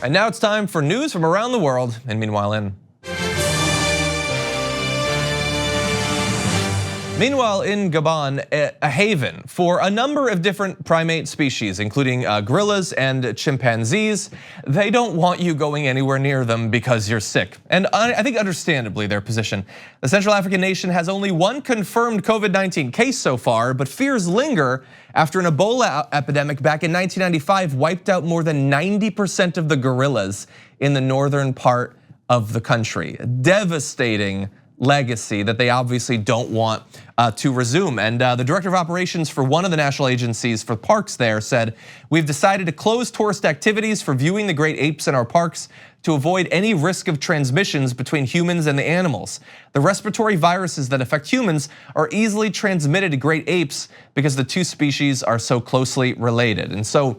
And now it's time for news from around the world. And meanwhile in Gabon, a haven for a number of different primate species, including gorillas and chimpanzees. They don't want you going anywhere near them because you're sick. And I think understandably their position. The Central African nation has only one confirmed COVID-19 case so far, but fears linger after an Ebola epidemic back in 1995 wiped out more than 90% of the gorillas in the northern part of the country. A devastating legacy that they obviously don't want to resume. And the director of operations for one of the national agencies for parks there said, "We've decided to close tourist activities for viewing the great apes in our parks to avoid any risk of transmissions between humans and the animals. The respiratory viruses that affect humans are easily transmitted to great apes because the two species are so closely related." And so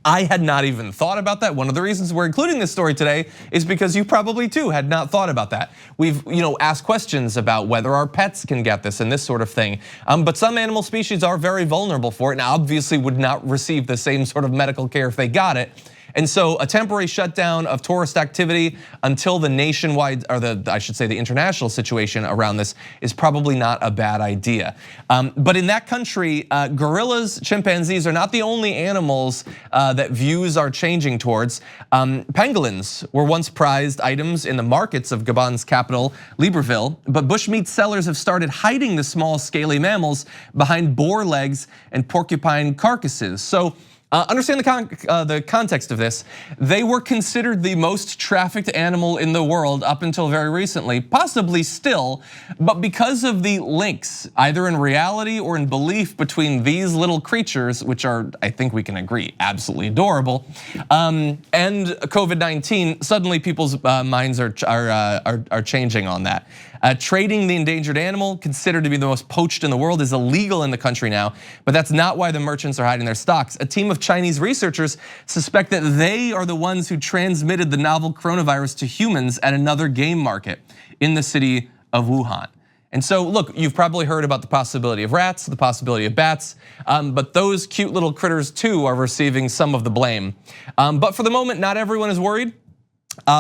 I had not even thought about that. One of the reasons we're including this story today is because you probably too had not thought about that. We've asked questions about whether our pets can get this and this sort of thing. But some animal species are very vulnerable for it and obviously would not receive the same sort of medical care if they got it. And so a temporary shutdown of tourist activity until the nationwide, or I should say the international situation around this is probably not a bad idea. But in that country, gorillas, chimpanzees are not the only animals that views are changing towards. Pangolins were once prized items in the markets of Gabon's capital, Libreville, but bushmeat sellers have started hiding the small scaly mammals behind boar legs and porcupine carcasses. So understand the context of this. They were considered the most trafficked animal in the world up until very recently, possibly still, but because of the links, either in reality or in belief between these little creatures, which are, I think we can agree, absolutely adorable, and COVID-19, suddenly people's minds are changing on that. Trading the endangered animal, considered to be the most poached in the world, is illegal in the country now, but that's not why the merchants are hiding their stocks. A team of Chinese researchers suspect that they are the ones who transmitted the novel coronavirus to humans at another game market in the city of Wuhan. And so look, you've probably heard about the possibility of rats, the possibility of bats, but those cute little critters too are receiving some of the blame. But for the moment, not everyone is worried.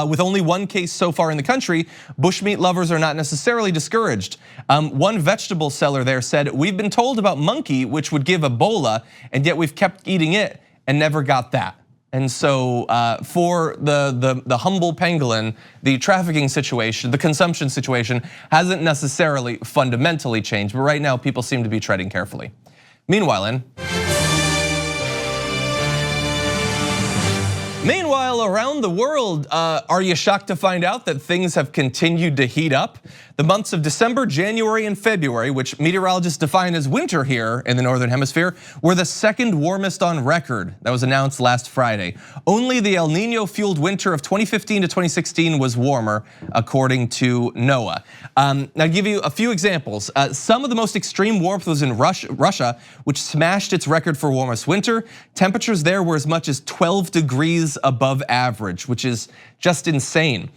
With only one case so far in the country, bushmeat lovers are not necessarily discouraged. One vegetable seller there said, "We've been told about monkey, which would give Ebola, and yet we've kept eating it and never got that." And so for the humble pangolin, the trafficking situation, the consumption situation hasn't necessarily fundamentally changed, but right now people seem to be treading carefully. Meanwhile, around the world, are you shocked to find out that things have continued to heat up? The months of December, January, and February, which meteorologists define as winter here in the Northern Hemisphere, were the second warmest on record. That was announced last Friday. Only the El Nino-fueled winter of 2015 to 2016 was warmer, according to NOAA. Now, I'll give you a few examples. Some of the most extreme warmth was in Russia, which smashed its record for warmest winter. Temperatures there were as much as 12 degrees above average, which is just insane.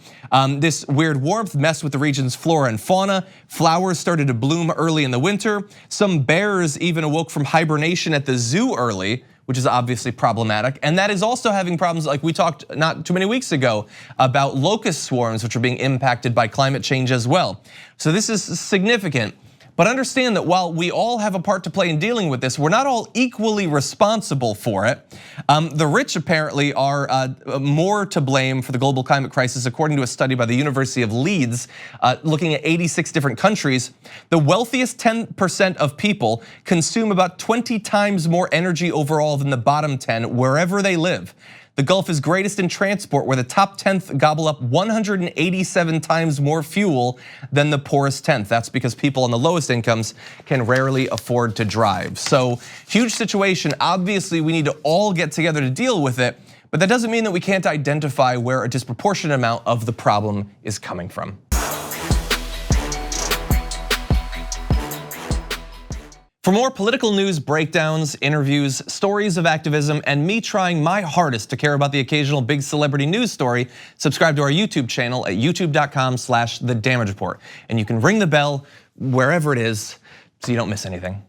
This weird warmth messed with the region's flora and fauna. Flowers started to bloom early in the winter. Some bears even awoke from hibernation at the zoo early, which is obviously problematic. And that is also having problems like we talked not too many weeks ago about locust swarms, which are being impacted by climate change as well. So this is significant. But understand that while we all have a part to play in dealing with this, we're not all equally responsible for it. The rich apparently are more to blame for the global climate crisis, according to a study by the University of Leeds, looking at 86 different countries. The wealthiest 10% of people consume about 20 times more energy overall than the bottom 10 wherever they live. The Gulf is greatest in transport, where the top 10th gobble up 187 times more fuel than the poorest 10th. That's because people on the lowest incomes can rarely afford to drive. So huge situation. Obviously, we need to all get together to deal with it, but that doesn't mean that we can't identify where a disproportionate amount of the problem is coming from. For more political news, breakdowns, interviews, stories of activism, and me trying my hardest to care about the occasional big celebrity news story, subscribe to our YouTube channel at youtube.com/thedamagereport. And you can ring the bell wherever it is so you don't miss anything.